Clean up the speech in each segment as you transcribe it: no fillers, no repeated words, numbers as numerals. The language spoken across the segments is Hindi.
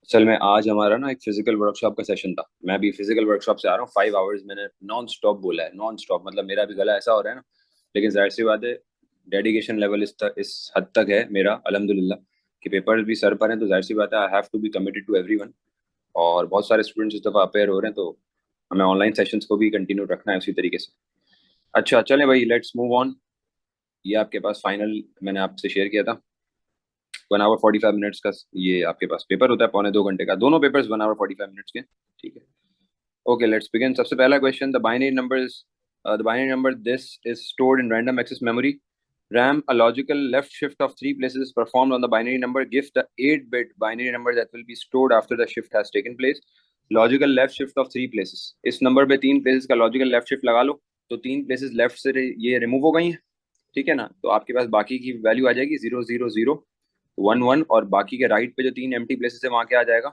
असल में आज हमारा ना एक फिजिकल वर्कशॉप का सेशन था। मैं भी फिजिकल वर्कशॉप से आ रहा हूँ। 5 आवर्स मैंने नॉन स्टॉप बोला है, नॉन स्टॉप मतलब मेरा भी गला ऐसा हो रहा है ना। लेकिन जाहिर सी बात है, डेडिकेशन लेवल इस हद तक है मेरा अल्हम्दुलिल्लाह कि पेपर्स भी सर पर हैं, तो जाहिर सी बात है I have to be committed to everyone. और बहुत सारे स्टूडेंट्स इस दफ़ा अपेयर हो रहे हैं, तो हमें ऑनलाइन सेशंस को भी कंटिन्यू रखना है उसी तरीके से। अच्छा चलें भाई, लेट्स मूव ऑन। ये आपके पास फाइनल मैंने आपसे शेयर किया था। 1 आवर 45 मिनट्स का ये आपके पास पेपर होता है, पौने 2 घंटे का। दोनों पेपर्स 1 आवर 45 मिनट्स के। ठीक है, ओके लेट्स बिगिन। सबसे पहला question, the binary number this is stored in random access memory RAM. A logical left shift of 3 places is performed on the binary number. Give the 8-bit binary number that will be stored after the shift has taken place. Logical left shift of 3 places. इस नंबर पे 3 places का लॉजिकल लेफ्ट शिफ्ट लगा लो, तो 3 places लेफ्ट से ये रिमूव हो गई हैं। ठीक है ना, तो आपके पास बाकी की वैल्यू आ जाएगी 0 0 0 1 1, और बाकी के राइट पे जो 3 एम्प्टी प्लेसेस है वहां क्या आ जाएगा,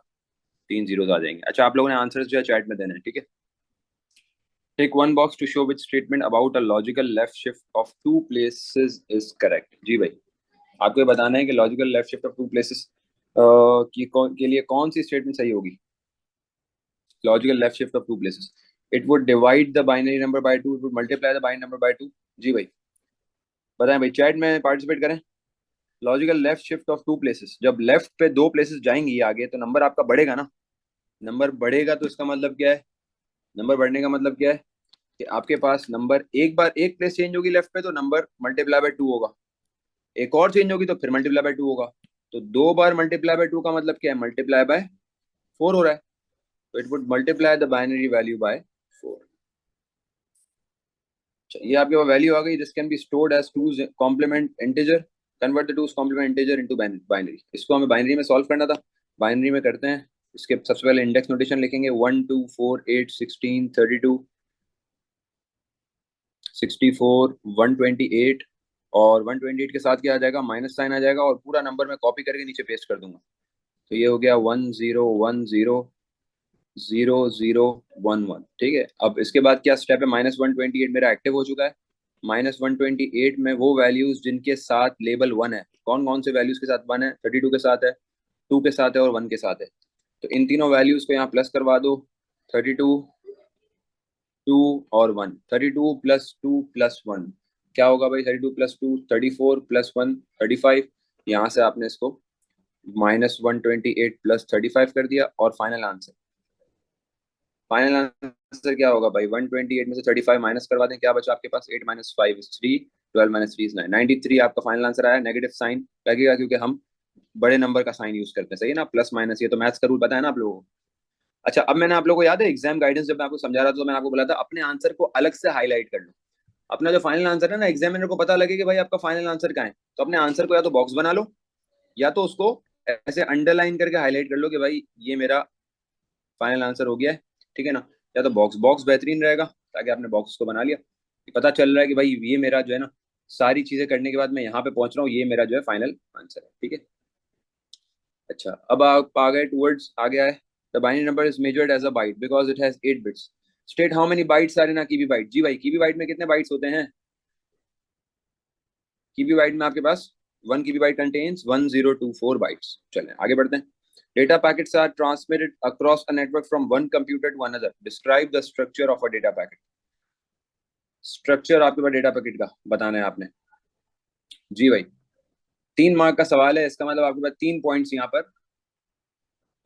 3 जीरोस आ जाएंगे। अच्छा, आप लोगों ने आंसर्स जो है चैट में देने हैं, ठीक है। Take one box to show which statement about a logical left shift of 2 places is correct. जी भाई, आपको ये बताना है कि logical left shift of 2 places के लिए कौन सी स्टेटमेंट सही होगी। Logical left shift of 2 places, it would divide the binary number by 2, it would multiply the binary number by 2। जी भाई, बताएं भाई, चैट में पार्टिसिपेट करें। Logical left shift of 2 places, जब लेफ्ट पे 2 places जाएंगी आगे तो नंबर आपका बढ़ेगा ना। नंबर बढ़ेगा तो इसका मतलब क्या है, नंबर बढ़ने का मतलब क्या है कि आपके पास नंबर एक बार एक प्लेस चेंज होगी लेफ्ट पे तो नंबर मल्टीप्लाई बाय 2 होगा, एक और चेंज होगी तो फिर मल्टीप्लाई बाय 2 होगा। तो 2 बार मल्टीप्लाई बाय 2 का मतलब क्या है, मल्टीप्लाई बाय 4 हो रहा है। तो it would multiply the binary value by 4। ये आपके पास वैल्यू आ गई, this can be stored as two's complement integer. Convert the two's complement integer into binary. इसको हमें बाइनरी में सॉल्व करना था, बाइनरी में करते हैं। इसके सबसे पहले इंडेक्स नोटेशन लिखेंगे, 1 2 4 8 16 32 64 128। और 128 के साथ क्या आ जाएगा, माइनस साइन आ जाएगा, और पूरा नंबर मैं कॉपी करके नीचे पेस्ट कर दूंगा। तो ये हो गया 10100011। ठीक है, अब इसके बाद क्या स्टेप है, -128 मेरा एक्टिव हो चुका है। -128 में वो वैल्यूज जिनके साथ लेबल 1 है, कौन कौन से वैल्यूज के साथ 1 है, 32 के साथ है, 2 के साथ है और 1 के साथ है। तो इन तीनों वैल्यूज को यहाँ प्लस करवा दो। 32, 2 और 1। 32 प्लस 2 प्लस 1 क्या होगा भाई, 32 प्लस 2 34 प्लस 1 35। यहाँ से आपने इसको -128 प्लस 35 कर दिया, और फाइनल आंसर क्या होगा भाई, 128 में से 35 माइनस करवा दें, क्या बचा आपके पास, 8 माइनस 5 इज 3, 12 माइनस 3 इज 9, 93 आपका फाइनल आंसर आया। नेगेटिव साइन लगेगा क्योंकि हम बड़े नंबर का साइन यूज करते हैं, सही है ना, प्लस माइनस, ये तो मैथ्स का रूल पता है ना आप लोगों को। अच्छा, अब मैंने आप लोगों को याद है एग्जाम गाइडेंस जब मैं आपको समझा रहा था तो मैंने आपको बोला था अपने आंसर को अलग से हाईलाइट कर लो। अपना जो फाइनल आंसर है ना, एग्जामिनर को पता लगे कि भाई आपका फाइनल आंसर क्या है, तो अपने आंसर को या तो बॉक्स बना लो, या तो उसको ऐसे अंडरलाइन करके हाईलाइट कर लो कि भाई ये मेरा फाइनल आंसर हो गया है। ठीक है ना, या तो बॉक्स बॉक्स बेहतरीन रहेगा, ताकि आपने बॉक्स को बना लिया, पता चल रहा है कि भाई ये मेरा जो है ना, सारी चीजें करने के बाद मैं यहाँ पे पहुंच रहा हूँ, ये मेरा जो है फाइनल आंसर है। ठीक है, अच्छा अब आप आ गए टूवर्ड्स, आ गया है। The binary number is measured as a byte because it has 8 bits. State how many bytes are in a kibi byte. जी भाई, कीबी बाइट में कितने बाइट्स होते हैं। कीबी बाइट में आपके पास 1 कीबी बाइट कंटेन्स 1024 बाइट्स। चलें आगे बढ़ते हैं। Data packets are transmitted across a network from one computer to another. Describe the structure of a data packet. Structure आपके पास डेटा पैकेट का बताना है आपने। जी भाई, 3 मार्क का सवाल है, इसका मतलब आपके पास 3 पॉइंट्स यहाँ पर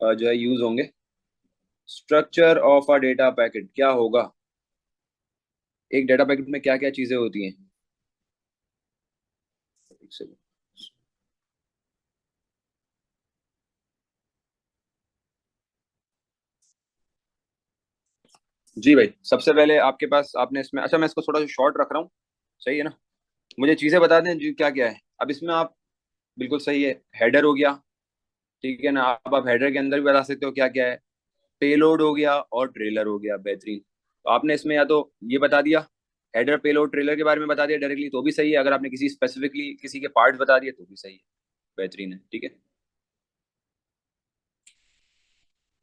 जो है यूज होंगे। Structure of a data packet क्या होगा, एक डेटा पैकेट में क्या क्या चीजें होती हैं। एक सेकंड। जी भाई, सबसे पहले आपके पास आपने इसमें, अच्छा मैं इसको थोड़ा सा शॉर्ट रख रहा हूँ, सही है ना। मुझे चीजें बता दें जी क्या क्या है। अब इसमें आप, बिल्कुल सही है, हेडर हो गया, ठीक है ना। आप हेडर के अंदर भी बता सकते हो क्या क्या है। पेलोड हो गया और ट्रेलर हो गया, बेहतरीन। तो आपने इसमें या तो ये बता दिया, हेडर पेलोड ट्रेलर के बारे में बता दिया डायरेक्टली तो भी सही है, अगर आपने किसी स्पेसिफिकली किसी के पार्ट बता दिए तो भी सही है, बेहतरीन है। ठीक है,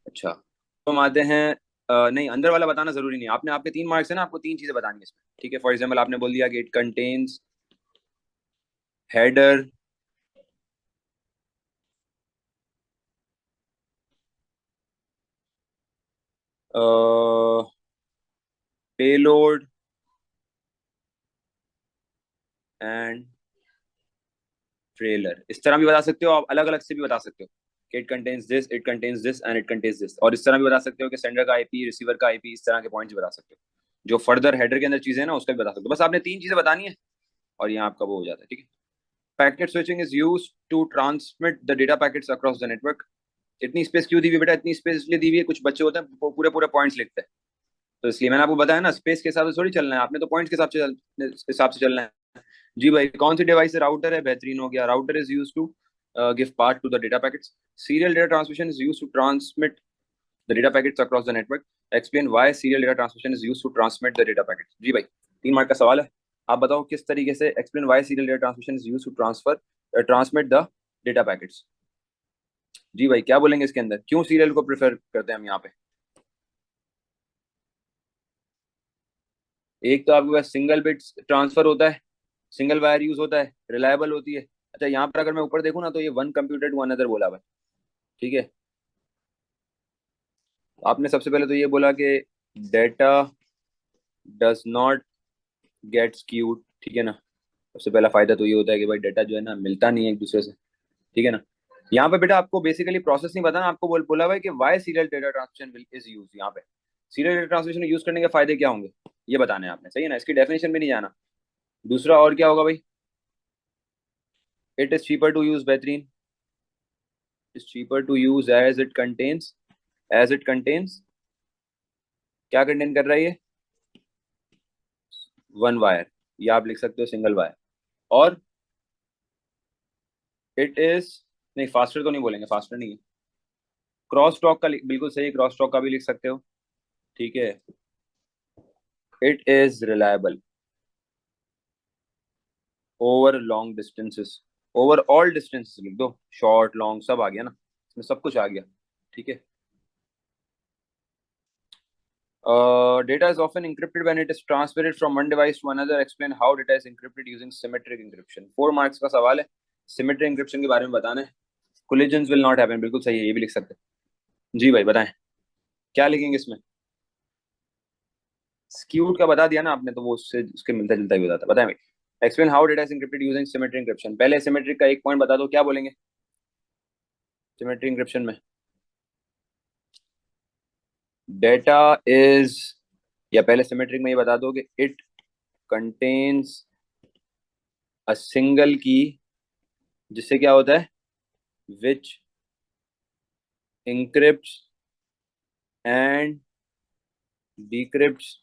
अच्छा तो हम आते हैं, नहीं अंदर वाला बताना जरूरी नहीं है, आपने, आपके 3 मार्क्स है ना, आपको 3 चीजें बतानी है इसमें। ठीक है, फॉर एग्जाम्पल आपने बोल दिया कि it contains header payload and trailer, इस तरह भी बता सकते हो आप, अलग अलग से भी बता सकते हो कि it contains this, it contains this and it contains this, और इस तरह भी बता सकते हो कि सेंडर का आईपी, रिसीवर का आईपी, इस तरह के पॉइंट्स बता सकते हो। जो फर्दर हेडर के अंदर चीजें हैं ना उसका भी बता सकते हो। बस आपने 3 चीजें बतानी है और यहाँ आपका वो हो जाता है। ठीक है। Packet switching is use to transmit the data packets across the network. इतनी स्पेस क्यों दी हुई बेटा? इतनी स्पेस इसलिए दी हुई है, कुछ बच्चे होते हैं पूरे पूरे पॉइंट्स लिखते हैं, तो इसलिए मैंने आपको बताया ना, स्पेस के हिसाब से थोड़ी चलना है, आपने तो पॉइंट्स के हिसाब से चलना है। जी भाई, कौन सी डिवाइस है? राउटर है, बेहतरीन हो गया। Router is use to give part to the data packets. Serial data transmission is use to transmit the data packets across the network. Explain why serial data transmission is use to transmit the data packets. जी भाई, 3 मार्क का सवाल है। आप बताओ किस तरीके से, explain why serial data transmission is use to transmit the data packets. जी भाई, क्या बोलेंगे इसके अंदर, क्यों सीरियल को प्रेफर करते हैं हम यहाँ पे? एक तो आपके पास सिंगल बिट ट्रांसफर होता है, सिंगल वायर यूज होता है, रिलायबल होती है। अच्छा, यहाँ पर अगर मैं ऊपर देखूँ ना तो ये वन कंप्यूटर टू अनदर बोला हुआ है। ठीक है। आपने सबसे पहले तो ये बोला कि data does not gate skewed. ठीक है ना। सबसे पहला फायदा तो ये होता है कि भाई डेटा जो है ना मिलता नहीं है एक दूसरे से। ठीक है ना। यहाँ पे बेटा आपको बेसिकली प्रोसेस नहीं बताना, आपको बोला हुआ है कि why serial data transmission is use. यहाँ पे सीरियल डेटा ट्रांसमिशन यूज करने के फायदे क्या होंगे ये बताने हैं आपने, सही है ना। इसकी डेफिनेशन भी नहीं जाना। दूसरा और क्या होगा भाई? It is cheaper to use, बेहतरीन। Is cheaper to use as it contains क्या कंटेन कर रहा है ये? वन वायर, या आप लिख सकते हो सिंगल वायर। और इट इज, नहीं फास्टर तो नहीं बोलेंगे, फास्टर नहीं है। क्रॉस टॉक का बिल्कुल सही, क्रॉस टॉक का भी लिख सकते हो। ठीक है। It is reliable over long distances, over all distances लिख दो, शॉर्ट लॉन्ग सब आ गया ना, इसमें सब कुछ आ गया। ठीक है। Data is often encrypted when it is transferred from one device to another. Explain how data is encrypted using symmetric encryption. 4 marks का सवाल है, सिमेट्रिक एंक्रिप्शन के बारे में बताना है। कोलिजन्स विल नॉट हैपन, बिल्कुल सही है, ये भी लिख सकते हैं। जी भाई बताएं, क्या लिखेंगे इसमें? स्क्यूड का बता दिया ना आपने, तो वो उससे उसके मिलता जुलता ही बताता। बताएं भाई, explain how data is encrypted using symmetric encryption. पहले सिमेट्रिक का एक पॉइंट बता दो, क्या बोलेंगे सिमेट्रिक एंक्रिप्शन में? डेटा इज, या पहले सिमेट्रिक में ये बता दो कि इट कंटेन्स अ सिंगल की, जिससे क्या होता है? विच encrypts and decrypts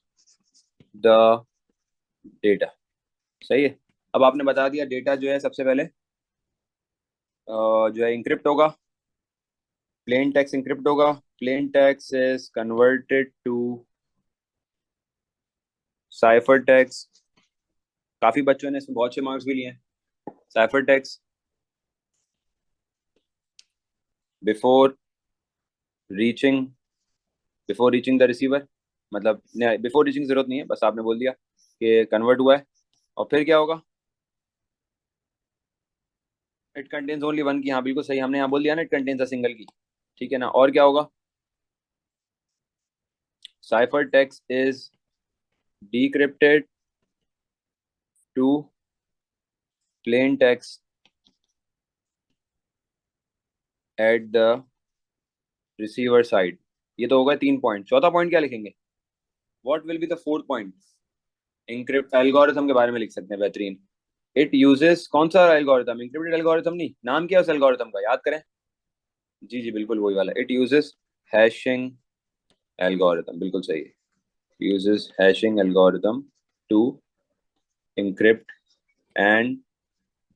the data। सही है। अब आपने बता दिया डेटा जो है सबसे पहले जो है इंक्रिप्ट होगा, प्लेन टेक्स्ट इंक्रिप्ट होगा। Plain text is converted to cipher text. काफी बच्चों ने इसमें बहुत से मार्क्स भी लिए हैं। Cipher text before reaching before reaching the receiver, मतलब बिफोर रीचिंग जरूरत नहीं है, बस आपने बोल दिया कि कन्वर्ट हुआ है। और फिर क्या होगा? इट कंटेन्स ओनली वन की, हाँ बिल्कुल सही, हमने यहाँ बोल दिया ना इट कंटेन्स अ सिंगल की। ठीक है ना। और क्या होगा? Cipher text is decrypted to plain text at the receiver side। ये तो होगा 3 पॉइंट। चौथा पॉइंट क्या लिखेंगे? What will be the fourth point? Encrypt algorithm के बारे में लिख सकते हैं, बेहतरीन। इट यूजेस कौन सा एल्गोरिथम? इंक्रिप्टेड एल्गोरिथम नहीं, नाम क्या है उस एल्गोरिथम का, याद करें। जी जी बिल्कुल वही वाला। इट यूजेस हैशिंग एल्गोरिथम, बिल्कुल सही है। Uses hashing algorithm to encrypt and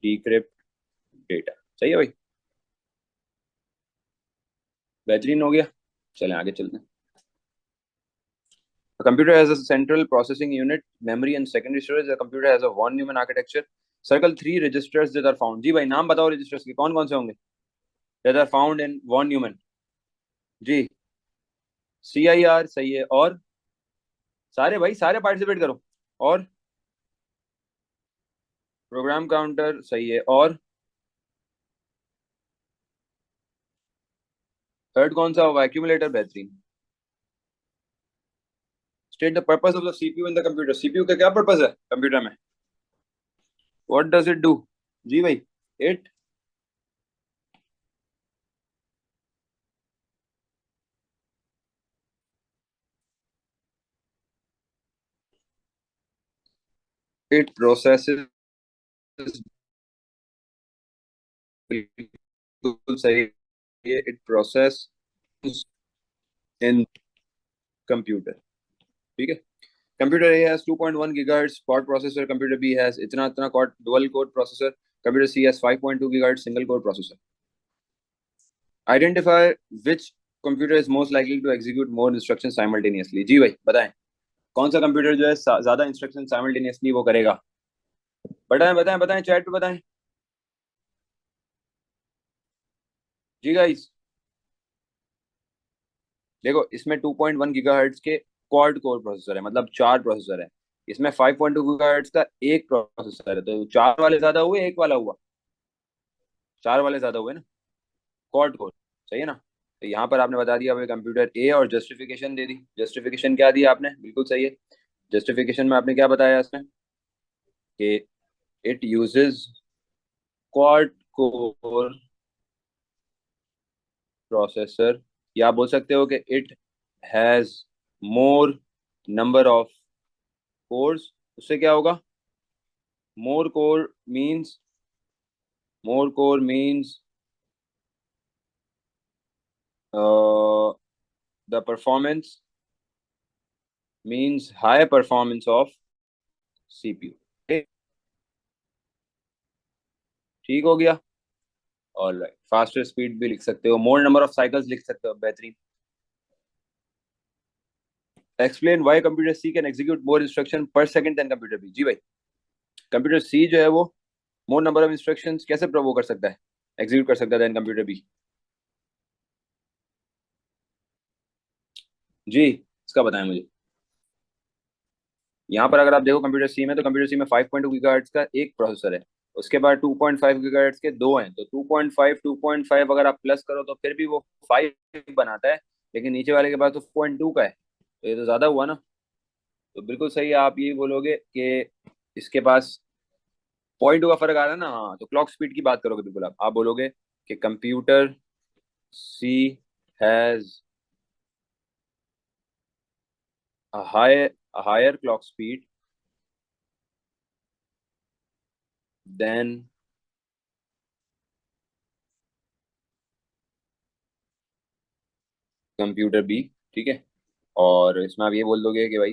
decrypt data. सही है भाई, बेहतरीन हो गया। चलें आगे चलते हैं। A computer has a central processing unit, memory and secondary storage. A computer has a von Neumann architecture. Circle 3 registers that are found। जी भाई नाम बताओ registers के, कौन कौन से होंगे that are found in von Neumann? Ji, CIR सही है, और सारे भाई सारे पार्टिसिपेट करो। और प्रोग्राम काउंटर सही है, और थर्ड कौन सा होगा? एक्यूमुलेटर, बेहतरीन। State the purpose of the CPU in the computer. CPU का क्या पर्पस है कंप्यूटर में? What does it do? जी भाई। इट इट प्रोसेसेस, बिल्कुल सही है, इट प्रोसेस इन कंप्यूटर। ठीक है। Computer A has 2.1 gigahertz quad processor, computer B has इतना इतना quad dual core processor, computer C has 5.2 gigahertz single core processor. Identify which computer is most likely to execute more instruction simultaneously. जी भाई बताएं, कौन सा कंप्यूटर जो है ज्यादा इंस्ट्रक्शन साइमल्टेनियसली वो करेगा? बताएं बताएं बताएं, चैट पे बताएं। जी गाइस, देखो इसमें 2.1 गीगाहर्ट्ज के क्वाड कोर प्रोसेसर है, मतलब चार प्रोसेसर है। इसमें 5.2 गीगाहर्ट्ज का एक प्रोसेसर है, तो चार वाले ज्यादा हुए एक वाला हुआ? चार वाले ज्यादा हुए ना, क्वाड कोर। सही है ना? तो यहाँ पर आपने बता दिया भाई कंप्यूटर ए, और जस्टिफिकेशन दे दी। जस्टिफिकेशन क्या दी आपने? बिल्कुल सही है। जस्टिफिकेशन में आपने क्या बताया इसमें कि it uses quad core processor, या आप बोल सकते हो कि it has more number of cores. उससे क्या होगा? More core means, more core means the performance, means high performance of CPU. ठीक हो गया। ऑल राइट, फास्टर स्पीड भी लिख सकते हो, मोर नंबर ऑफ साइकिल्स लिख सकते हो, बेहतरीन। Explain why computer C can execute more instruction per second than computer B. जी भाई, कंप्यूटर सी जो है वो मोर नंबर ऑफ इंस्ट्रक्शंस कैसे वो कर सकता है, एग्जीक्यूट कर सकता है देन कंप्यूटर बी? जी, इसका बताएं मुझे। यहाँ पर अगर आप देखो कंप्यूटर सी में, तो कंप्यूटर सी में 5.2 गीगाहर्ट्ज का एक प्रोसेसर है, उसके बाद 2.5 गीगाहर्ट्ज के दो हैं, तो 2.5 अगर आप प्लस करो तो फिर भी वो 5 बनाता है, लेकिन नीचे वाले के पास तो 0.2 का है, तो ये तो ज्यादा हुआ ना। तो बिल्कुल सही है, आप ये बोलोगे कि इसके पास 0.2 का फर्क आ रहा है ना। हाँ, तो क्लॉक स्पीड की बात करोगे बिल्कुल आप बोलोगे कि computer C has a high a higher clock speed than computer B. ठीक है। और इसमें आप ये बोल दोगे कि भाई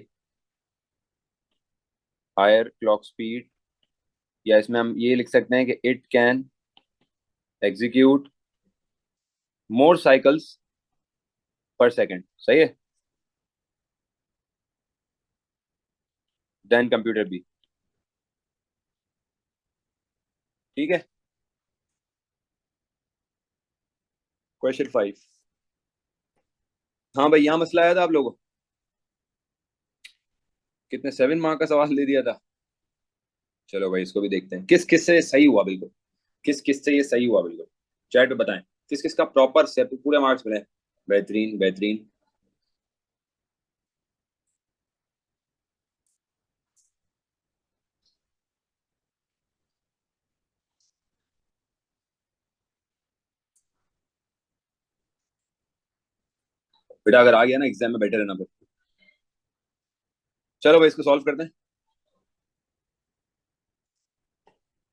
हायर क्लॉक स्पीड, या इसमें हम ये लिख सकते हैं कि it can execute more cycles पर सेकंड। सही है, देन कंप्यूटर बी। ठीक है। क्वेश्चन 5। हाँ भाई, यहाँ मसला आया था आप लोगों को, कितने 7 मार्क का सवाल दे दिया था। चलो भाई, इसको भी देखते हैं किस किस से ये सही हुआ बिल्कुल, किस किस से ये सही हुआ बिल्कुल। चैट पे बताएं किस किस का प्रॉपर से पूरे मार्क्स मिले। बेहतरीन बेहतरीन। बेटा अगर आ गया ना एग्जाम में, बेटर रहना फिर। चलो भाई, इसको सॉल्व करते हैं।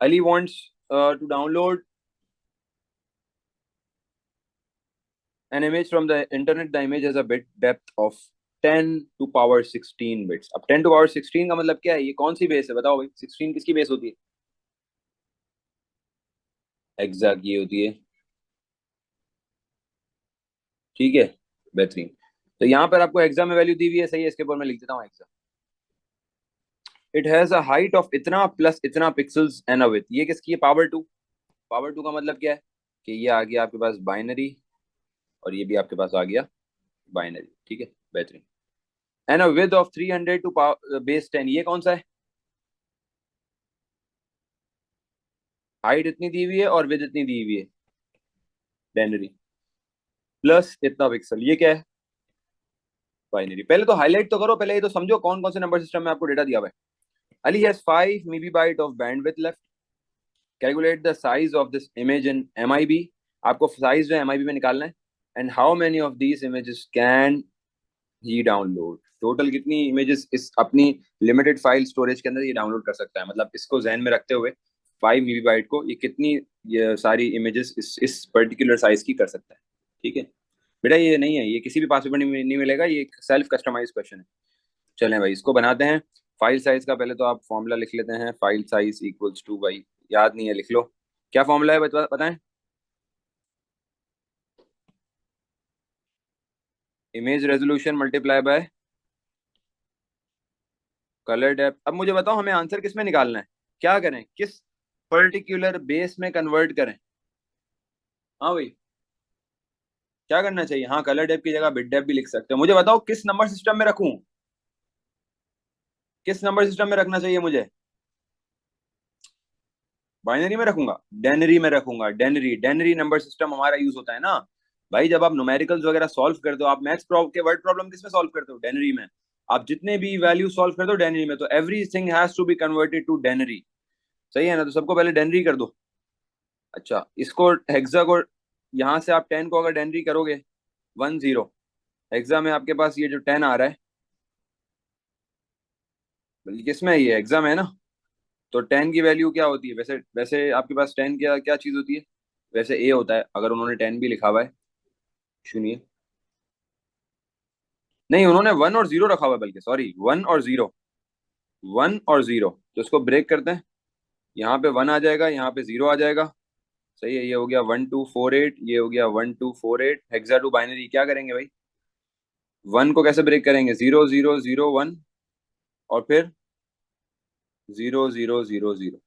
Ali wants to download an image from the internet. The image has a bit depth of 10 to power 16 bits. अब 10 to power 16 का मतलब क्या है? ये कौन सी बेस है बताओ भाई, 16 किसकी बेस होती है? एग्जैक्ट ये होती है। ठीक है, बेहतरीन। तो यहाँ पर आपको एग्जाम में वैल्यू दी हुई है, सही है, इसके ऊपर मैं लिख देता हूँ exam. It has a height of इतना प्लस इतना पिक्सल्स एंड अ विड्थ। ये किसकी है? Power to. पावर टू का मतलब क्या है कि ये आ गया आपके पास बाइनरी, और ये भी आपके पास आ गया बाइनरी। ठीक है, बेहतरीन। And a width of 300 to base 10, ये कौन सा है? हाइट इतनी दी हुई है और विड्थ इतनी दी हुई है, बाइनरी, प्लस इतना पिक्सल, ये क्या है? बाइनरी। पहले तो हाईलाइट तो करो, पहले ये तो समझो कौन कौन से नंबर सिस्टम में आपको डेटा दिया हुआ है। Ali has 5 MB of bandwidth left. Calculate the size of this image in MIB. आपको साइज जो है MIB में निकालना है। And how many of these images can he download. Total कितनी इमेजेस इस अपनी लिमिटेड फाइल स्टोरेज के अंदर ये डाउनलोड कर सकता है, मतलब इसको जहन में रखते हुए 5 MB को ये कितनी ये सारी इमेजेस इस पर्टिकुलर साइज की कर सकता है। ठीक है बेटा, ये नहीं है, ये किसी भी पासपेपर में नहीं मिलेगा, ये एक सेल्फ कस्टमाइज क्वेश्चन है। चलें भाई इसको बनाते हैं। फाइल साइज का पहले तो आप फॉर्मूला लिख लेते हैं, फाइल साइज इक्वल्स टू, भाई याद नहीं है लिख लो। क्या फॉर्मूला है बताएं। Image resolution multiply by colour depth. अब मुझे बताओ हमें आंसर किस में निकालना है, क्या करें, किस पर्टिकुलर बेस में कन्वर्ट करें। हाँ भाई क्या करना चाहिए, हाँ कलर डेप्थ की जगह बिट डेप्थ भी लिख सकते हो। मुझे बताओ किस नंबर सिस्टम में रखूं, किस नंबर सिस्टम में रखना चाहिए मुझे। बाइनरी में रखूंगा, डेनरी में रखूंगा, डेनरी डेनरी नंबर सिस्टम हमारा यूज होता है ना भाई। जब आप न्यूमेरिकल्स वगैरह सॉल्व करते हो, आप मैथ्स के वर्ड प्रॉब्लम किस में सॉल्व करते हो, डेनरी में। आप जितने भी वैल्यू सॉल्व करते हो डेनरी में, तो everything has to be converted to denary. सही है ना, तो सबको पहले डेनरी कर दो। अच्छा इसको हेक्सा को, यहाँ से आप 10 को अगर डेनरी करोगे 10, हेक्सा में आपके पास ये जो 10 आ रहा है, बल्कि किसमें है ये हेक्सा में है ना। तो 10 की वैल्यू क्या होती है, वैसे वैसे आपके पास 10 क्या क्या चीज होती है, वैसे ए होता है, अगर उन्होंने 10 भी लिखा हुआ है। सुनिए, नहीं उन्होंने 1 और 0 रखा हुआ है, बल्कि सॉरी 1 और 0, 1 और 0, तो इसको ब्रेक करते हैं। यहाँ पे 1 आ जाएगा, यहाँ पे 0 आ जाएगा। सही है, ये हो गया 1248, ये हो गया 1248 हेक्सा टू बाइनरी। क्या करेंगे भाई, 1 को कैसे ब्रेक करेंगे, 0001 और फिर 0000,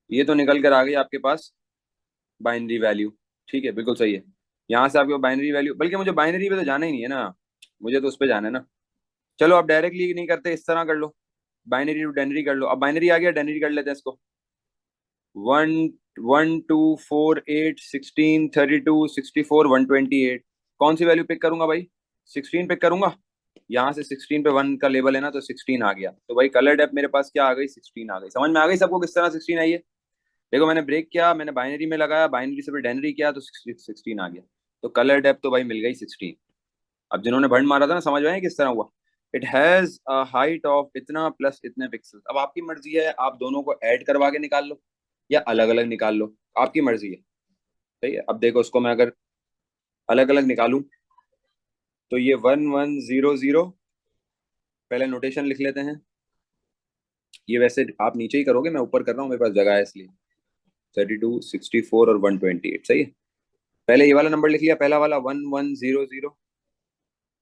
ये तो निकल कर आ गई आपके पास बाइनरी वैल्यू। ठीक है बिल्कुल सही है। यहाँ से आपके बाइनरी वैल्यू, बल्कि मुझे बाइनरी पे तो जाना ही नहीं है ना, मुझे तो उस पर जाना है ना। चलो अब डायरेक्टली नहीं करते, इस तरह कर लो, बाइनरी टू डेनरी कर लो। अब बाइनरी आ गया, डेनरी कर लेते हैं इसको। 1 1 2 4 8 16 32 64 128, कौन सी वैल्यू पिक करूंगा भाई, 16 पिक करूंगा। यहाँ से 16 पे 1 का लेबल है ना, तो 16 आ गया, तो भाई कलर डेप मेरे पास क्या आ गई, 16 आ गई। समझ में आ गई सबको किस तरह 16 आई है। देखो मैंने ब्रेक किया, मैंने बाइनरी में लगाया, बाइनरी से फिर डेनरी किया, तो 16 आ गया। तो कलर डेप तो भाई मिल गई 16। अब जिन्होंने भंड मारा था ना, समझ में आया किस तरह हुआ। It has a height of इतना प्लस इतने पिक्सल। अब आपकी मर्जी है, आप दोनों को ऐड करवा के निकाल लो या अलग अलग निकाल लो, आपकी मर्जी है। सही है, अब देखो उसको मैं अगर अलग अलग निकालूं, तो ये 1100, पहले नोटेशन लिख लेते हैं। ये वैसे आप नीचे ही करोगे, मैं ऊपर कर रहा हूँ, मेरे पास जगह है इसलिए। 32 64 और 128, सही है। पहले ये वाला नंबर लिख लिया, पहला वाला 1100,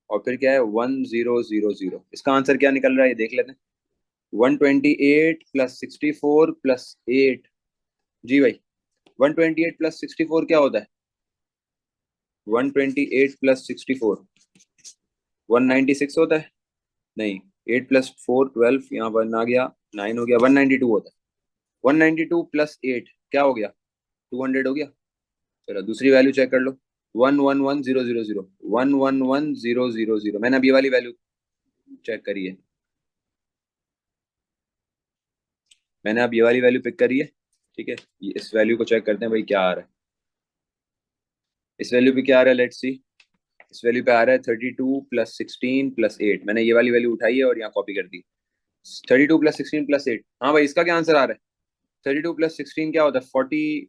और फिर क्या है 1000। इसका आंसर क्या निकल रहा है ये देख लेते हैं। 128 प्लस 64 प्लस 8। जी भाई 128 प्लस 64 क्या होता है, 128 प्लस 64 196 होता है। नहीं, 8 + 4 12, यहाँ 1 आ गया, 9 हो गया, 192 होता है। 192 प्लस 8 क्या हो गया, 200 हो गया। चलो दूसरी वैल्यू चेक कर लो, 111000, 111000। मैंने अब ये वाली वैल्यू चेक करी है, मैंने अब ये वाली वैल्यू पिक करी है। ठीक है, इस वैल्यू को चेक करते हैं भाई क्या आ रहा है। इस वैल्यू पे क्या आ रहा है, लेट्स सी। इस वैल्यू पे आ रहा है 32 प्लस 16 प्लस 8। मैंने ये वाली वैल्यू उठाई है और यहाँ कॉपी कर दी। 32 प्लस 16 प्लस 8, हाँ भाई इसका क्या आंसर आ रहा है। 32 प्लस 16 क्या होता है, 48,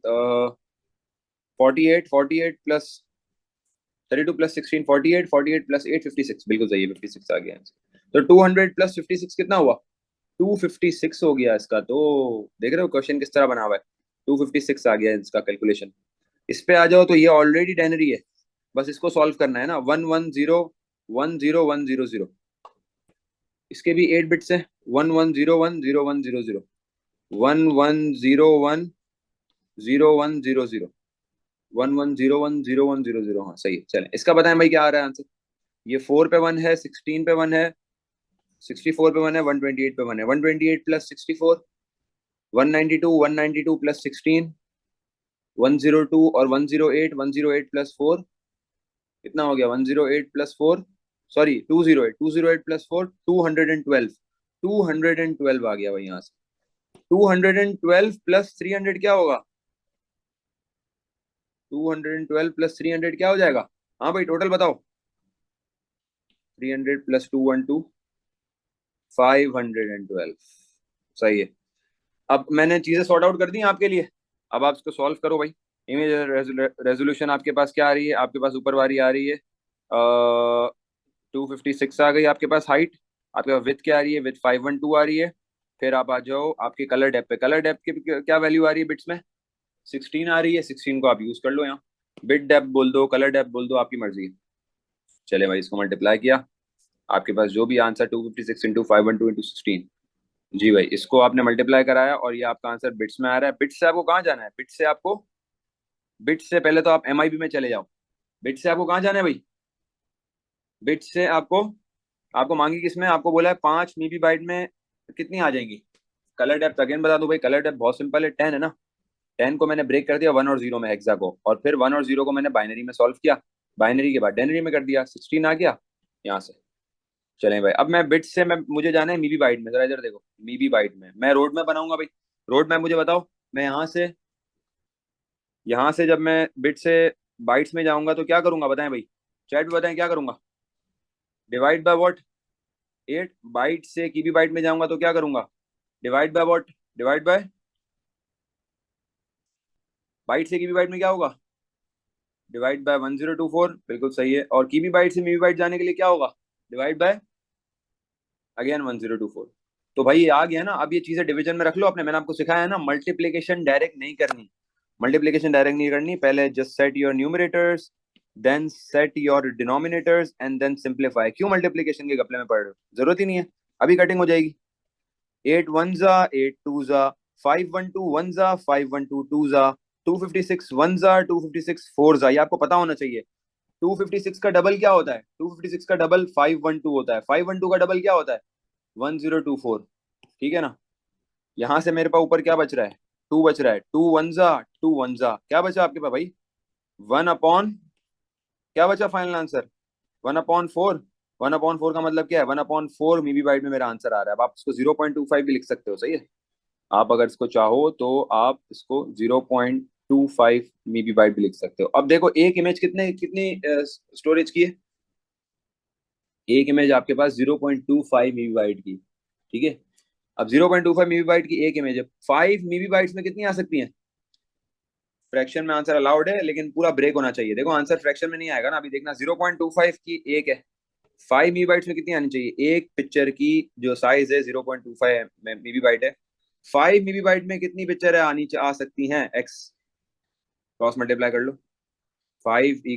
48 प्लस 32 प्लस 16 48, 48 प्लस 8 56, बिल्कुल सही है, 56 आ गया आंसर। तो 200 प्लस 56 कितना हुआ, 256 हो गया इसका। तो देख रहे हो क्वेश्चन किस तरह बना हुआ है, 256 आ गया इसका कैलकुलेशन। इस पे आ जाओ तो ये ऑलरेडी डेनरी है, बस इसको सॉल्व करना है ना। 110 1010100, इसके भी 8 बिट्स है। 11010100, 11010100, 11010100, हाँ सही है। चलें इसका बताएं भाई क्या आ रहा है आंसर। ये 4 पे 1 है, 16 पे 1 है, 64 पे 1 है, 128 पे 1 है। 128 प्लस 64 192, 192 प्लस 16 102, और 108, 108 प्लस 4 कितना हो गया, 108 प्लस 4 सॉरी 208, 208 प्लस 4 212, 212 आ गया भाई यहाँ से। 212 प्लस 300 क्या होगा? 212 प्लस 300 क्या हो जाएगा? हाँ भाई टोटल बताओ। 300 प्लस 212, 512। सही है। अब मैंने चीजें सॉर्ट आउट कर दी हैं आपके लिए। अब आप इसको सॉल्व करो भाई। इमेज रेजोल्यूशन आपके पास क्या आ रही है? आपके पास ऊपर वाली आ रही है 256 आ गई आपके पास हाइट। आपके पास विथ क्या आ रही है? विथ 512 आ रही है। फिर आप आ जाओ आपके कलर डेप्थ पे। कलर डेप्थ की क्या वैल्यू आ रही है बिट्स में? 16 आ रही है। 16 को आप यूज कर लो यहाँ। बिट डेप्थ बोल दो, कलर डेप्थ बोल दो, आपकी मर्जी है। चले भाई इसको मल्टीप्लाई किया। आपके पास जो भी आंसर 256 इंटू 512 इंटू 16। जी भाई इसको आपने मल्टीप्लाई कराया और ये आपका आंसर बिट्स में आ रहा है। बिट्स से आपको कहाँ जाना है? बिट्स से पहले तो आप एमआईबी में चले जाओ। बिट्स से आपको कहाँ जाना है भाई? बिट्स से आपको आपको मांगी किसमें? आपको बोला है 5 मीबी बाइट में कितनी आ जाएंगी? कलर डेप्थ अगेन बता दो भाई। कलर डेप्थ बहुत सिंपल है, 10 है ना। 10 को मैंने ब्रेक कर दिया 1 और 0 में, हेक्सा को, और फिर 1 और 0 को मैंने बाइनरी में सॉल्व किया। बाइनरी के बाद डेनरी में कर दिया, 16 आ गया यहाँ से। चलें भाई अब मैं बिट से मैं मुझे जाना है मीबी बाइट में। जरा इधर देखो, मीबी बाइट में मैं रोड मैप बनाऊंगा भाई। रोड मैप मुझे बताओ। मैं यहाँ से जब मैं बिट से बाइट्स में जाऊंगा तो क्या करूंगा बताएं भाई? चैट में बताएं क्या करूंगा? Divide by what? 8। बाइट से कीबी बाइट में जाऊंगा तो क्या करूंगा? Divide by what? Divide by byte से कीबी बाइट में क्या होगा? Divide by 1024। बिल्कुल सही है। और कीबी बाइट से मीबी बाइट जाने के लिए क्या होगा? Divide by again 1024। तो भाई ये आ गया ना। अब ये चीजें डिवीजन में रख लो अपने। मैंने आपको सिखाया है ना, मल्टीप्लीकेशन डायरेक्ट नहीं करनी। मल्टीप्लीकेशन डायरेक्ट नहीं करनी। पहले just set your numerators, then set your denominators and then simplify. क्यों मल्टीप्लीकेशन के घपले में पड़ रहे हो? जरूरत ही नहीं है। अभी कटिंग हो जाएगी। 8 1 जा 8 2 जा, 5 1 2 1 जा 5 1 2 2 जा, 256 1 जा 256 4 जा। ये आपको पता होना चाहिए। 256 का डबल क्या होता है? 256 का डबल 512 होता है। 512 का डबल क्या होता है? 1024। ठीक है ना। यहां से मेरे पास ऊपर क्या बच रहा है? 2 बच रहा है। 2 1 जा 2 1 जा, क्या बचा आपके पास भाई? 1 अपॉन क्या बचा फाइनल आंसर? 1/4। 1/4 का मतलब क्या है? 1/4 मीबी बाइट में मेरा आंसर आ रहा है। अब आप इसको 0.25 भी लिख सकते हो, सही है। आप अगर इसको चाहो तो आप इसको 0.25 मीबी बाइट भी लिख सकते हो। अब देखो एक इमेज कितने कितनी स्टोरेज की है? एक इमेज आपके पास 0.25 मीबी बाइट की। ठीक है। अब 0.25 मीबी बाइट की एक इमेज है। 5 मीबी बाइट्स में कितनी आ सकती है? फ्रैक्शन में आंसर अलाउड है लेकिन पूरा ब्रेक होना चाहिए। देखो आंसर फ्रैक्शन में नहीं आएगा ना। अभी देखना 0.25 की एक है। 5 मीबी बाइट्स में कितनी आनी चाहिए? एक पिक्चर की जो साइज है 0.25 मीबी बाइट है। 5 मीबी बाइट में कितनी पिक्चर है आ सकती हैं? एक्स क्रॉस मल्टीप्लाई कर लो। 5 =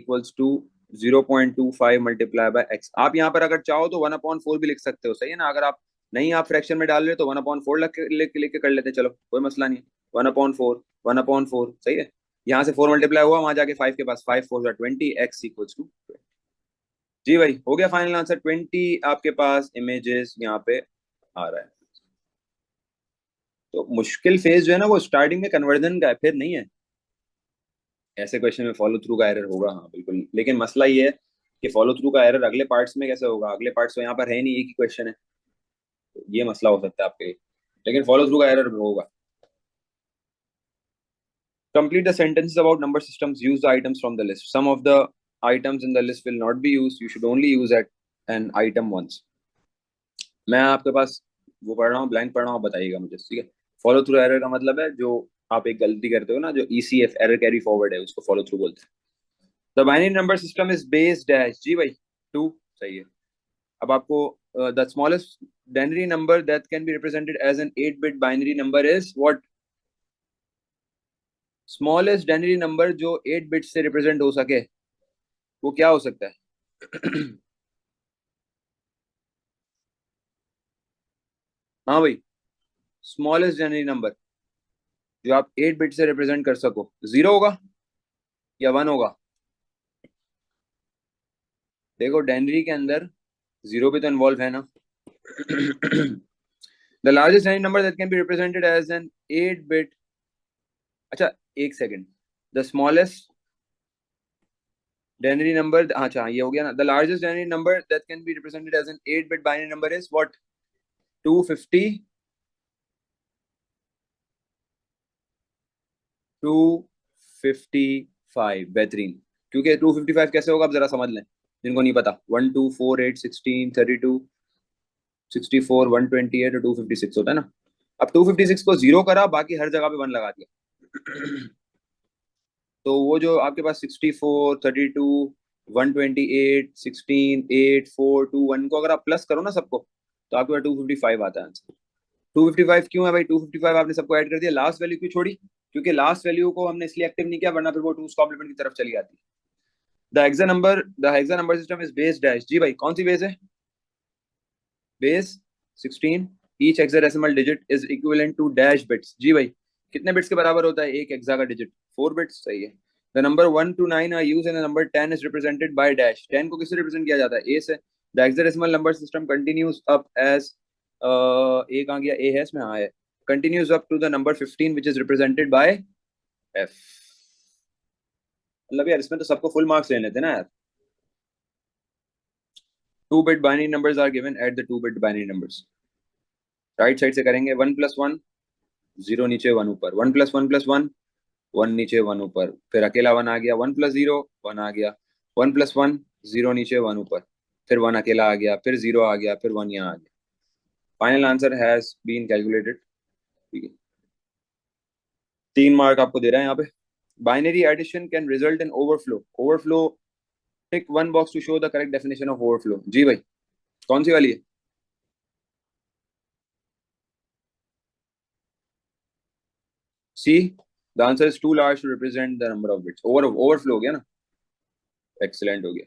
0.25 मल्टीप्लाई बाय एक्स। आप यहाँ पर अगर चाहो तो 1/4 भी लिख सकते हो, सही है ना। अगर आप नहीं आप फ्रैक्शन में डाल रहे हो तो 1/4 लिख के कर लेते, चलो कोई मसला नहीं है। 1/4 1/4 सही है। यहाँ से 4 मल्टीप्लाई हुआ, वहां जाके 5 के पास 5 4 20, x = 20। जी भाई हो गया फाइनल आंसर 20। आपके पास इमेजेस यहाँ पे आ रहा है। तो मुश्किल फेज जो है ना वो स्टार्टिंग में कन्वर्जन का है, फिर नहीं है। ऐसे क्वेश्चन में फॉलो थ्रू का एरर होगा, हाँ बिल्कुल। लेकिन मसला ये है कि फॉलो थ्रू का एरर अगले पार्ट्स में कैसे होगा? अगले पार्ट्स तो यहाँ पर है नहीं, एक ही क्वेश्चन है। तो ये मसला हो सकता है आपके लिए। लेकिन फॉलो थ्रू का एरर होगा। Complete the sentences about number systems. Use the items from the list. Some of the items in the list will not be used. You should only use at an item once. मैं आपके पास वो पढ़ रहा हूँ, ब्लैंक पढ़ रहा हूँ, आप बताइएगा मुझे, ठीक है। फॉलो थ्रू एरर का मतलब है जो आप एक गलती करते हो ना, जो ECF एरर कैरी फॉरवर्ड है, उसको फॉलो थ्रू बोलते हैं। The binary number system is based dash. जी भाई 2 सही है। अब आपको the smallest binary number that can be represented as an 8 bit binary number is what? Smallest binary number जो 8 बिट से रिप्रेजेंट हो सके वो क्या हो सकता है? हाँ भाई, स्मॉलेस्ट बाइनरी नंबर जो आप 8 बिट से रिप्रेजेंट कर सको, 0 होगा या 1 होगा? देखो डेनरी के अंदर 0 भी तो इन्वॉल्व है ना। The largest binary number that can be represented as an 8 bit. अच्छा एक second. The smallest Binary number, अच्छा ये हो गया ना. The largest binary number that can be represented as an 8-bit binary number is what? 250 255. बेहतरीन. क्योंकि 255 कैसे होगा आप जरा समझ लें जिनको नहीं पता. 1 2 4 8 16 32 64 128 और 256 होता है ना. अब 256 को जीरो करा, बाकी हर जगह पे 1 लगा दिया. तो वो जो आपके पास 64 32 128 16 8 4 2 1 को अगर आप प्लस करो ना सबको, तो आपके पास 255 आता है आंसर. 255 क्यों है भाई? 255 आपने सबको ऐड कर दिया, लास्ट वैल्यू क्यों छोड़ी? क्योंकि लास्ट वैल्यू को हमने इसलिए एक्टिव नहीं किया, वरना फिर वो टूज कॉम्प्लीमेंट की तरफ चली जाती है. The hexa number system is base dash. जी भाई कौन सी बेस है? Base 16. Each hexadecimal digit is equivalent to dash bits. जी भाई कितने बिट्स के बराबर होता है एक हेक्सा का डिजिट? 4 बिट्स. सही है. The number 1 to 9 are used and the number 10 is represented by dash. 10 को किससे रिप्रेजेंट किया जाता है? ए से. The hexadecimal number system continues up as A कहां गया? ए है इसमें, हाँ है. Continues up to the number 15 which is represented by F. मतलब यार इसमें तो सबको फुल मार्क्स लेने थे ना यार. 2-bit binary numbers are given at the 2-bit binary numbers. Right side से करेंगे. 1+1 0 नीचे 1 ऊपर. 1+1+1 1 नीचे 1 ऊपर. फिर अकेला 1 आ गया. 1+0 1 आ गया. 1+1 0 नीचे 1 ऊपर. फिर 1 अकेला आ गया. फिर 0 आ गया. फिर 1 यहाँ आ गया. Final answer has been calculated. ठीक है. 3 मार्क आपको दे रहा है यहाँ पे. Binary addition can result in overflow. Overflow, tick one box to show the correct definition of overflow. जी भाई कौन सी वाली है? C. The answer is too large to represent the number of bits. Overflow हो गया ना. एक्सीलेंट हो गया.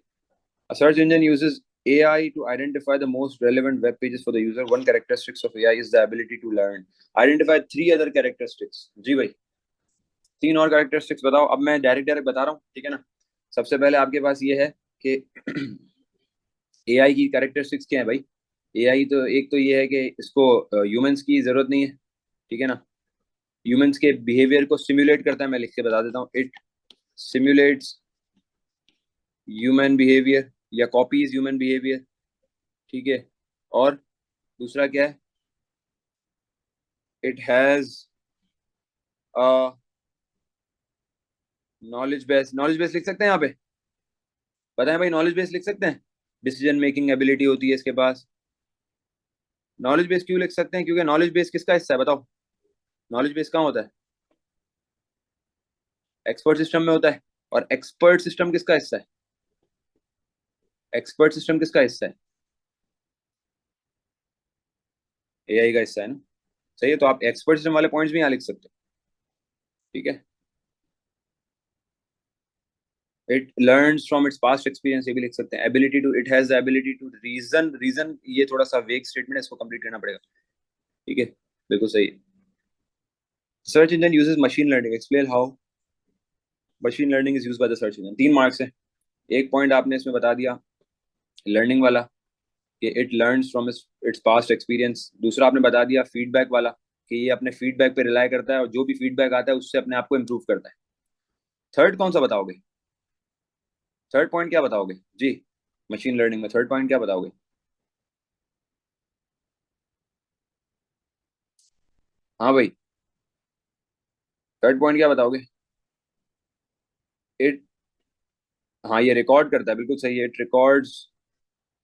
A search engine uses AI to identify the most relevant web pages for the user. One characteristics of AI is the ability to learn. Identify 3 other characteristics. जी भाई 3 और characteristics बताओ. अब मैं डायरेक्ट डायरेक्ट बता रहा हूँ, ठीक है ना. सबसे पहले आपके पास ये है कि AI की कैरेक्टरिस्टिक्स क्या है भाई. AI तो एक तो ये है कि इसको ह्यूमंस की जरूरत नहीं है, ठीक है ना. ह्यूमंस के बिहेवियर को सिमुलेट करता है. मैं लिख के बता देता हूँ. इट सिमुलेट्स ह्यूमन बिहेवियर या कॉपीज ह्यूमन बिहेवियर. ठीक है. और दूसरा क्या है? It has a knowledge base. Knowledge base लिख सकते हैं यहाँ पे? बताएं भाई, नॉलेज बेस लिख सकते हैं? डिसीजन मेकिंग एबिलिटी होती है इसके पास. नॉलेज बेस क्यों लिख सकते हैं? क्योंकि नॉलेज बेस किसका हिस्सा है बताओ? नॉलेज बेस कहाँ होता है? एक्सपर्ट सिस्टम में होता है. और एक्सपर्ट सिस्टम किसका हिस्सा है? एक्सपर्ट सिस्टम किसका हिस्सा है? एआई का हिस्सा है ना. सही है. तो आप एक्सपर्ट सिस्टम वाले पॉइंट्स भी यहाँ लिख सकते हो. ठीक है. It learns from its past experience, ये भी लिख सकते हैं. Ability to, it has the ability to reason. Reason ये थोड़ा सा वेग स्टेटमेंट है, इसको कंप्लीट करना पड़ेगा. ठीक है. बिल्कुल सही है. Search engine uses machine learning. Explain how machine learning is used by the search engine. 3 marks है. एक पॉइंट आपने इसमें बता दिया लर्निंग वाला कि it learns from its past experience. दूसरा आपने बता दिया फीडबैक वाला कि ये अपने फीडबैक पे रिलाई करता है और जो भी फीडबैक आता है उससे अपने आप को इम्प्रूव करता है. थर्ड कौन सा बताओगे? थर्ड पॉइंट क्या बताओगे जी? मशीन लर्निंग में थर्ड पॉइंट क्या बताओगे? हाँ भाई थर्ड पॉइंट क्या बताओगे? इट, हाँ ये रिकॉर्ड करता है. बिल्कुल सही है. It records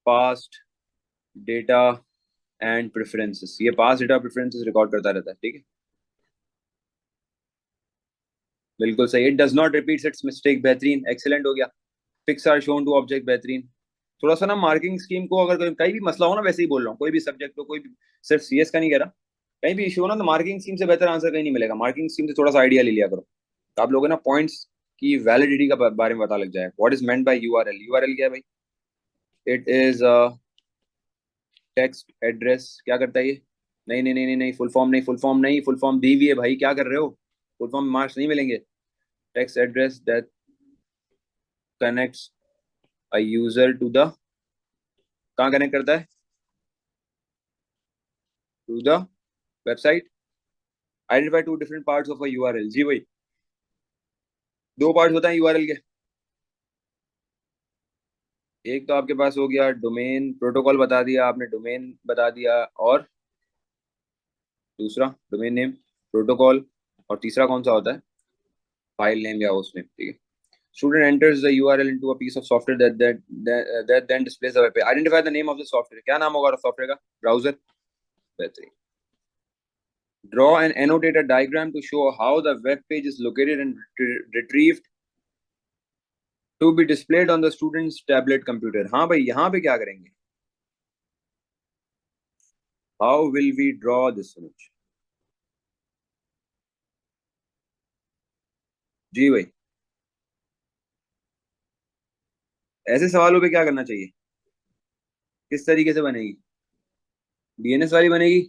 past data and preferences. ये पास्ट डेटा प्रेफरेंसेस रिकॉर्ड करता रहता है. ठीक है. बिल्कुल सही. It does not repeats its mistake. बेहतरीन. एक्सीलेंट हो गया. Pics are shown to object. बेहतरीन. थोड़ा सा ना मार्किंग स्कीम को अगर कहीं भी मसला हो ना, वैसे ही बोल रहा हूँ, कोई भी सब्जेक्ट हो, कोई भी, सिर्फ सीएस का नहीं कह रहा, कहीं भी इशू हो ना, तो मार्किंग स्कीम से बेहतर आंसर कहीं नहीं मिलेगा. मार्किंग स्कीम से थोड़ा सा आइडिया ले लिया करो, तो आप लोगों को ना पॉइंट्स की वैलिडिटी का बारे में पता लग जाए. What is meant by URL. URL क्या है भाई? It is text address. क्या करता है ये? नहीं नहीं नहीं नहीं नहीं, फुल फॉर्म नहीं, फुल फॉर्म नहीं, फुल फॉर्म दी हुई है भाई. क्या कर रहे हो? फुल फॉर्म मार्क्स नहीं मिलेंगे. Text address that connects a user to the, कहाँ कनेक्ट करता है? To the website. Identify two different parts of a URL. जी भाई 2 पार्ट होता है यूआरएल के. एक तो आपके पास हो गया डोमेन प्रोटोकॉल बता दिया आपने, डोमेन बता दिया, और दूसरा डोमेन नेम, प्रोटोकॉल, और तीसरा कौन सा होता है? फाइल नेम या होस्ट नेम, ठीक है। Student enters the URL into a piece of software that then displays the web page. Identify the name of the software. क्या नाम होगा सॉफ्टवेयर का? ब्राउजर। बेहतरीन। Draw and annotate a diagram to show how the web page is located and retrieved to be displayed on the student's tablet computer. हाँ भाई, यहाँ पे क्या करेंगे? How will we draw this image? जी भाई, ऐसे सवालों पे क्या करना चाहिए? किस तरीके से बनेगी? डीएनएस वाली बनेगी?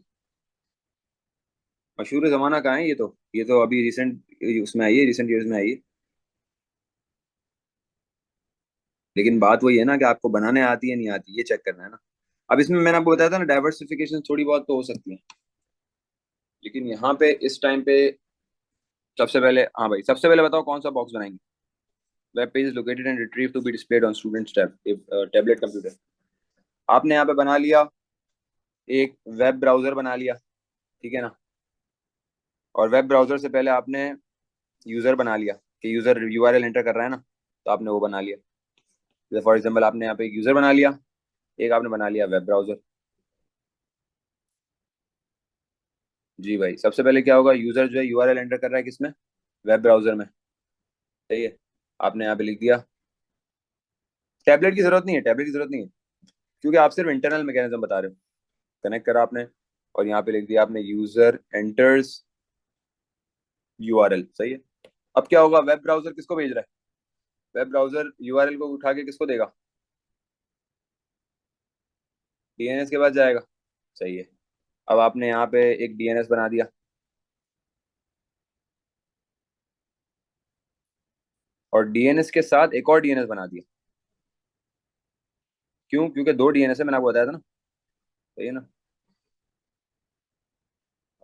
मशहूर जमाना कहाँ है? ये तो अभी रिसेंट उसमें आई है, रिसेंट ईयर्स में आई है। लेकिन बात वही है ना कि आपको बनाने आती है नहीं आती, ये चेक करना है ना। अब इसमें मैंने आपको बताया था ना, डाइवर्सिफिकेशन थोड़ी बहुत तो हो सकती है, लेकिन यहाँ पे इस टाइम पे सबसे पहले, हाँ भाई, सबसे पहले बताओ कौन सा बॉक्स बनाएंगे? Web page is located and retrieve to be displayed on students tablet computer. आपने यहाँ पे बना लिया एक वेब ब्राउजर बना लिया, ठीक है ना। और वेब ब्राउजर से पहले आपने यूजर बना लिया कि यूजर यूआरएल एंटर कर रहा है ना, तो आपने वो बना लिया। जैसे फॉर एग्जाम्पल आपने यहाँ पे एक यूजर बना लिया, एक आपने बना लिया वेब ब्राउजर। जी भाई, सबसे पहले क्या होगा? यूजर जो है यूआरएल एंटर कर रहा है किसमें? वेब ब्राउजर में। सही है। आपने यहाँ पे लिख दिया। टैबलेट की जरूरत नहीं है, टैबलेट की जरूरत नहीं है, क्योंकि आप सिर्फ इंटरनल मैकेनिज्म बता रहे हो। कनेक्ट करा आपने, और यहाँ पे लिख दिया आपने यूजर एंटर्स यूआरएल। सही है। अब क्या होगा? वेब ब्राउजर किसको भेज रहा है? वेब ब्राउजर यूआरएल को उठा के किसको देगा? डीएनएस के पास जाएगा। सही है। अब आपने यहाँ पे एक डीएनएस बना दिया, और डीएनएस के साथ एक और डीएनएस बना दिया। क्यों? क्योंकि दो डीएनएस है, मैंने आपको बताया था ना। सही है ना।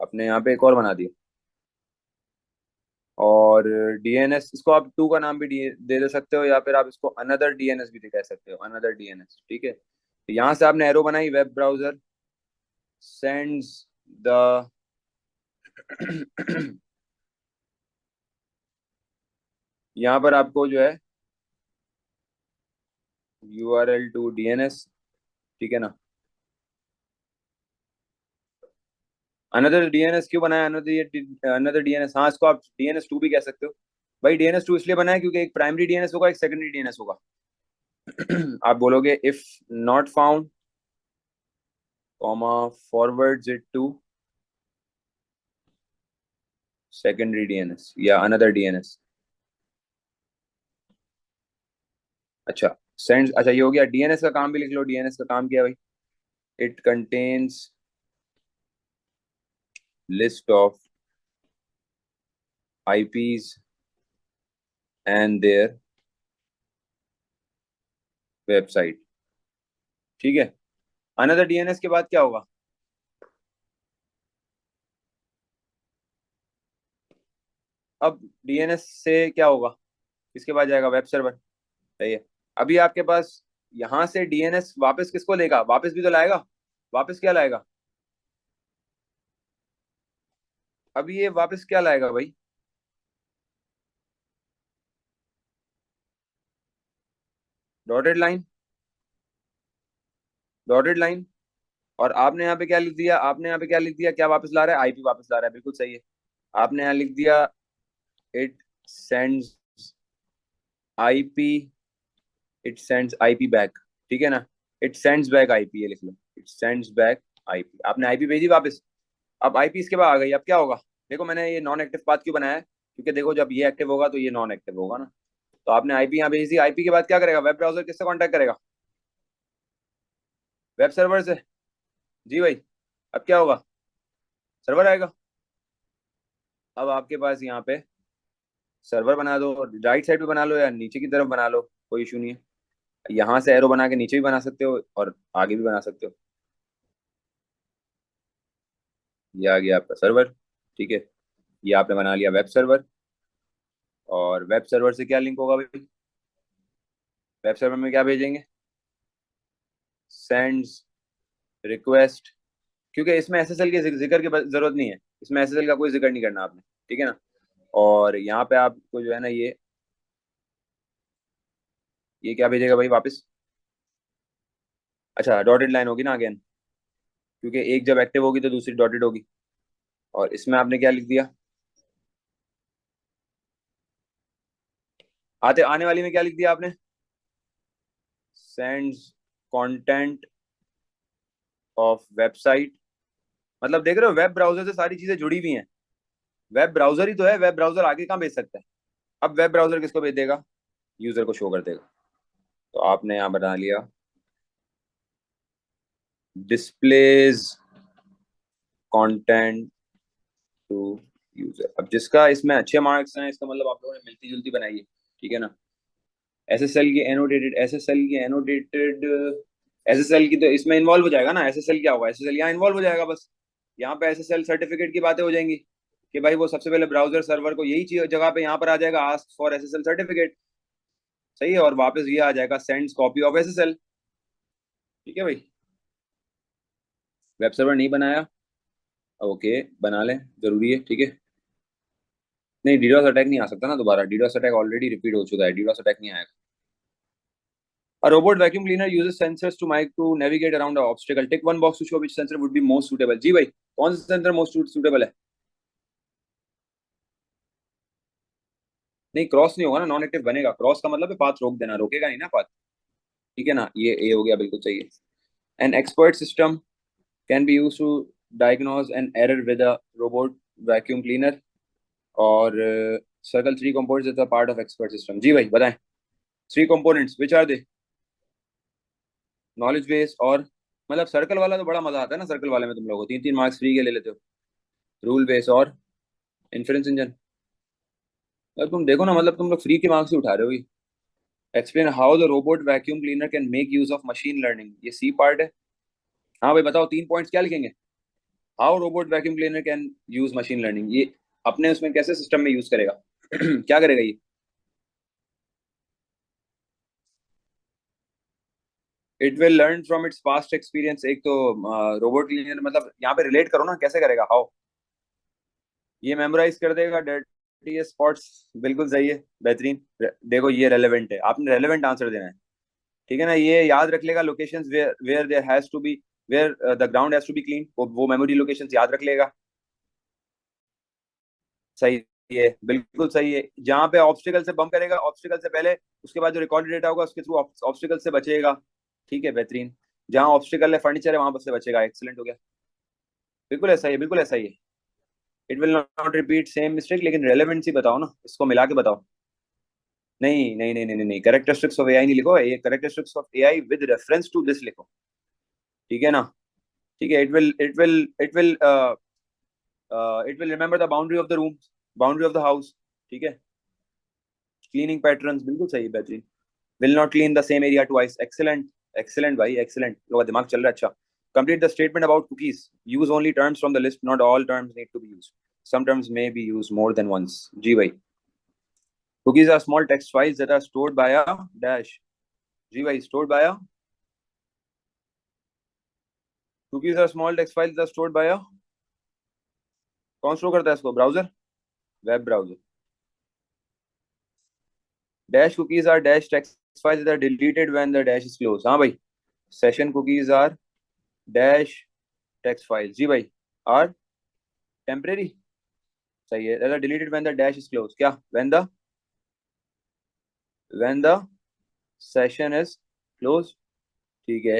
आपने यहाँ पे एक और बना दिया, और डीएनएस इसको आप टू का नाम भी दे सकते हो, या फिर आप इसको अनदर डीएनएस भी कह सकते हो, अनदर डीएनएस, ठीक है। तो यहाँ से आपने एरो बनाई, वेब ब्राउजर सेंड्स द यहाँ पर आपको जो है यूआरएल टू डीएनएस, ठीक है ना। अनदर डीएनएस क्यों बनाया? अनदर डीएनएस, हाँ, इसको आप डीएनएस टू भी कह सकते हो। भाई डीएनएस टू इसलिए बनाया क्योंकि एक प्राइमरी डीएनएस होगा, एक सेकेंडरी डीएनएस होगा। आप बोलोगे if not found, comma, forwards it to secondary DNS या अनदर डीएनएस। अच्छा, सेंड, अच्छा ये हो गया। डीएनएस का काम भी लिख लो। डीएनएस का काम क्या है भाई? It contains list of IPs and their website, ठीक है। अनदर डीएनएस के बाद क्या होगा? अब डीएनएस से क्या होगा? किसके पास जाएगा? Web server. सही है। अभी आपके पास यहां से डीएनएस वापस किसको लेगा? वापस भी तो लाएगा। वापस क्या लाएगा? अभी ये वापस क्या लाएगा भाई? Dotted line, dotted line. और आपने यहाँ पे क्या लिख दिया? आपने यहाँ पे क्या लिख दिया? क्या वापस ला रहा है? आईपी वापस ला रहा है, बिल्कुल सही है। आपने यहाँ लिख दिया it sends IP, it sends IP back, ठीक है ना। इट सेंड्स बैक आईपी, ये लिख लो, इट सेंड्स बैक आईपी। आपने आईपी भेजी वापस। अब आईपी इसके बाद आ गई, अब क्या होगा? देखो मैंने ये नॉन एक्टिव पाथ क्यों बनाया है, क्योंकि देखो जब ये एक्टिव होगा तो ये नॉन एक्टिव होगा ना। तो आपने आईपी यहाँ भेज दी। आईपी के बाद क्या करेगा? वेब ब्राउजर किससे कांटेक्ट करेगा? वेब सर्वर से। जी भाई। अब क्या होगा? सर्वर आएगा। अब आपके पास यहाँ पे सर्वर बना दो, राइट साइड पे बना लो या नीचे की तरफ बना लो, कोई इशू नहीं है। यहाँ से एरो बना के नीचे भी बना सकते हो और आगे भी बना सकते हो। ये आ गया आपका सर्वर, ठीक है। ये आपने बना लिया वेब सर्वर। और वेब सर्वर से क्या लिंक होगा भाई? वेब सर्वर में क्या भेजेंगे? सेंड्स रिक्वेस्ट, क्योंकि इसमें एसएसएल के जिक्र की जरूरत नहीं है, इसमें एसएसएल का कोई जिक्र नहीं करना आपने, ठीक है ना। और यहाँ पे आपको जो है ना ये क्या भेजेगा भाई वापस। अच्छा डॉटेड लाइन होगी ना अगेन, क्योंकि एक जब एक्टिव होगी तो दूसरी डॉटेड होगी। और इसमें आपने क्या लिख दिया, आते आने वाली में क्या लिख दिया आपने, सेंड्स कंटेंट ऑफ वेबसाइट। मतलब देख रहे हो वेब ब्राउजर से सारी चीजें जुड़ी हुई हैं, वेब ब्राउजर ही तो है, वेब ब्राउजर आगे कहाँ भेज सकता है। अब वेब ब्राउजर किसको भेज देगा, यूजर को शो कर देगा। तो आपने यहाँ बना लिया डिस्प्लेज कंटेंट टू यूजर। अब जिसका इसमें अच्छे मार्क्स हैं, इसका मतलब आप लोगों ने मिलती जुलती बनाई है, ठीक है ना। एसएसएल की एसएसएल की तो इसमें इन्वॉल्व हो जाएगा ना, एसएसएल क्या होगा, एसएसएल यहाँ इन्वॉल्व हो जाएगा बस। यहाँ पे एसएसएल सर्टिफिकेट की बातें हो जाएंगी कि भाई वो सबसे पहले ब्राउजर सर्वर को यही चीज जगह पे यहाँ पर आ जाएगा, आस्क फॉर एसएसएल सर्टिफिकेट, सही है। और वापस ये आ जाएगा सेंड्स कॉपी ऑफ एसएसएल, ठीक है भाई। वेब सर्वर नहीं बनाया, ओके बना लें, जरूरी है, ठीक है। नहीं डीडोस अटैक नहीं आ सकता ना दोबारा, डीडोस अटैक ऑलरेडी रिपीट हो चुका है, डीडोस अटैक नहीं आएगा। A robot vacuum cleaner uses sensors to navigate around an obstacle. Tick one box to show which sensor would be most suitable. जी भाई कौन सा सेंसर मोस्ट सुटेबल है। नहीं क्रॉस नहीं होगा ना, नॉन एक्टिव बनेगा, क्रॉस का मतलब है पाथ रोक देना, रोकेगा नहीं ना पाथ, ठीक है ना। ये ए हो गया, बिल्कुल सही है। An expert system can be use to diagnose an error with a robot vacuum cleaner. और circle three components is a part of expert system. जी भाई बताएं, three components which are they, knowledge base और मतलब सर्कल वाला तो बड़ा मजा आता है ना, सर्कल वाले में तुम लोगों को तीन तीन मार्क्स फ्री के ले लेते हो। रूल बेस और इन्फ्रेंस इंजन। और तुम देखो ना, मतलब तुम लोग फ्री के मार्क्स ही उठा रहे हो। Explain how the robot vacuum cleaner can make use of machine learning, ये सी पार्ट है। हाँ भाई बताओ, तीन पॉइंट्स क्या लिखेंगे। How robot vacuum cleaner can use machine learning, ये अपने उसमें कैसे सिस्टम में यूज करेगा क्या करेगा ये। It will learn from its past experience. एक तो रोबोट क्लीनर मतलब यहाँ पे रिलेट करो ना, कैसे करेगा, हाउ। ये मेमोराइज कर देगा डर्टी स्पॉट्स, बिल्कुल सही है, बेहतरीन। देखो ये रेलेवेंट है, आपने रेलेवेंट आंसर देना है, ठीक है ना। ये याद रख लेगा locations where where there has to be, where the ground has to be clean, वो मेमोरी लोकेशंस याद रख लेगा। सही है, बिल्कुल सही है। जहां पे ऑब्स्टिकल से बम करेगा, ऑब्स्टिकल से पहले उसके बाद जो रिकॉर्डेड डेटा होगा उसके थ्रू ऑब्स्टिकल से बचेगा, ठीक है बेहतरीन। जहां ऑब्स्टिकल है फर्नीचर है वहां पर से बचेगा, एक्सीलेंट हो गया। बिल्कुल ऐसा ही है, बिल्कुल ऐसा ही है। It will not repeat same mistake, लेकिन रेलेवेंसी बताओ ना, इसको मिला के बताओ। नहीं नहीं नहीं नहीं नहीं, कैरेक्टरिस्टिक्स ऑफ एआई नहीं लिखो, ये characteristics of AI with reference to this लिखो, ठीक है ना। ठीक है, it will remember the boundary of the room, boundary of the house, ठीक है। क्लीनिंग पैटर्न्स बिल्कुल सही है, बेहतरीन। Will not clean the same area twice, excellent. Excellent भाई एक्सीलेंट, लोगों का दिमाग चल रहा है अच्छा। Complete the statement about cookies, use only terms from the list, not all terms need to be used, some terms may be used more than once. जी भाई cookies are small text files that are stored by a dash। जी भाई stored by a, cookies are small text files that are stored by a, कौन स्टोर करता है इसको, browser, web browser. Dash cookies are dash text files that are deleted when the dash is closed। हाँ भाई session cookies are dash text files, जी भाई are temporary, सही है। that are deleted when the dash is closed, क्या when the session is closed, ठीक है।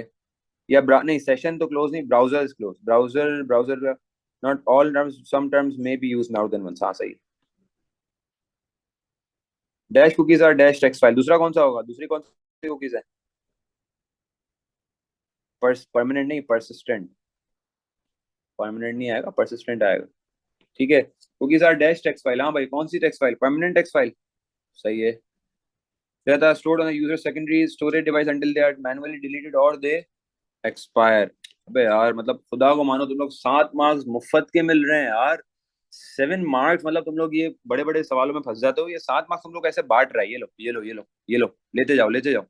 या नहीं सेशन तो क्लोज नहीं, browser is close, browser not all terms, some terms may be use more than once, हाँ सही। Dash cookies are dash text file, दूसरा कौन सा होगा, दूसरी कौन सी कुकीज है। परमानेंट नहीं, परसिस्टेंट, परमानेंट नहीं आएगा, परसिस्टेंट आएगा, ठीक है। Cookies are dash text file, हाँ भाई कौन सी text file, permanent text file, सही है। that are stored on the user secondary storage device until they are manually deleted or they expire। अबे यार मतलब खुदा को मानो, तुम लोग 7 मार्क्स मुफ्त के मिल रहे हैं यार, 7 मार्क्स, मतलब तुम लोग ये बड़े बड़े सवालों में फंस जाते हो, ये 7 मार्क्स तुम लोग ऐसे बांट रहा है, ये लो ये लो ये लो ये लो, लेते जाओ लेते जाओ।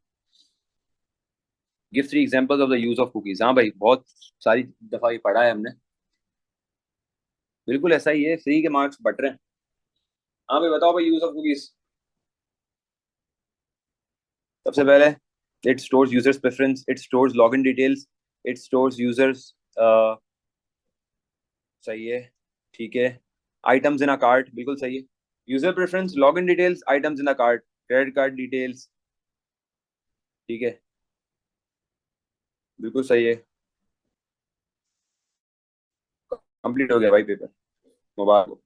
Give 3 examples of the use of cookies. हाँ भाई, बहुत सारी दफा ये पढ़ा है हमने। बिल्कुल ऐसा ही है, फ्री के मार्क्स बट रहे हैं। हाँ भाई बताओ भाई, यूज ऑफ कुकीज। सबसे पहले, it stores users preference, it stores login details, it stores users, सही है, ठीक है। आइटम्स इन अ कार्ट, बिल्कुल सही है। User preference, login details, items in a cart, credit card details, ठीक है, बिल्कुल सही है। कंप्लीट हो गया भाई पेपर, मुबारक हो।